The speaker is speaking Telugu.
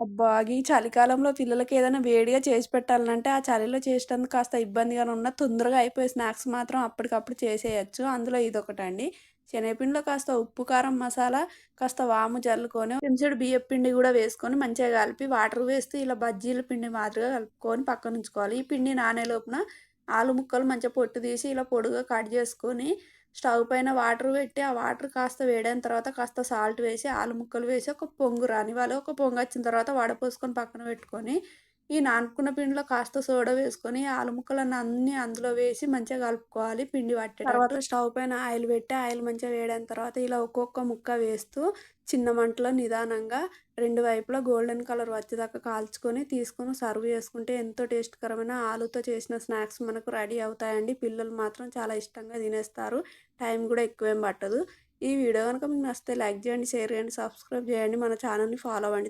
అబ్బా! ఈ చలికాలంలో పిల్లలకి ఏదైనా వేడిగా చేసి పెట్టాలంటే, ఆ చలిలో చేసేటందుకు కాస్త ఇబ్బందిగానే ఉన్నా, తొందరగా అయిపోయే స్నాక్స్ మాత్రం అప్పటికప్పుడు చేసేయొచ్చు. అందులో ఇదొకటండి. శనగపిండిలో కాస్త ఉప్పు, కారం, మసాలా, కాస్త వాము జల్లుకొని, చెంచాడు బియ్యపు పిండి గూడా వేసుకొని మంచిగా కలిపి, వాటర్ వేస్తూ ఇలా బజ్జీల పిండి మాదిరిగా కలుపుకొని పక్కనుంచుకోవాలి. ఈ పిండి నానే లోపున ఆలు ముక్కలు మంచిగా పొట్టు తీసి ఇలా పొడుగ్గా కట్ చేసుకొని, స్టవ్ పైన వాటర్ పెట్టి, ఆ వాటర్ కాస్త వేడైన తర్వాత కాస్త సాల్ట్ వేసి, ఆలు ముక్కలు వేసి ఒక పొంగు రానివ్వాలి. ఒక పొంగొచ్చిన తర్వాత వడపోసుకొని పక్కన పెట్టుకొని, ఈ నానుకున్న పిండిలో కాస్త సోడా వేసుకొని, ఆలు ముక్కలన్నీ అన్నీ అందులో వేసి మంచిగా కలుపుకోవాలి పిండి పట్టేటట్టు. తర్వాత స్టవ్ పైన ఆయిల్ పెట్టి, ఆయిల్ మంచిగా వేడైన తర్వాత ఇలా ఒక్కొక్క ముక్క వేస్తూ, చిన్న మంటలో నిదానంగా 2 వైపులా గోల్డెన్ కలర్ వచ్చేదాకా కాల్చుకొని, తీసుకొని సర్వ్ చేసుకుంటే ఎంతో టేస్ట్‌కరమైన ఆలుతో చేసిన స్నాక్స్ మనకు రెడీ అవుతాయండి. పిల్లలు మాత్రం చాలా ఇష్టంగా తినేస్తారు. టైం గూడా ఎక్కువేం పట్టదు. ఈ వీడియో గనుక మీకు నచ్చితే లైక్ చేయండి, షేర్ చేయండి, సబ్స్క్రైబ్ చేయండి. మన ఛానెల్‌ని ఫాలో అవ్వండి.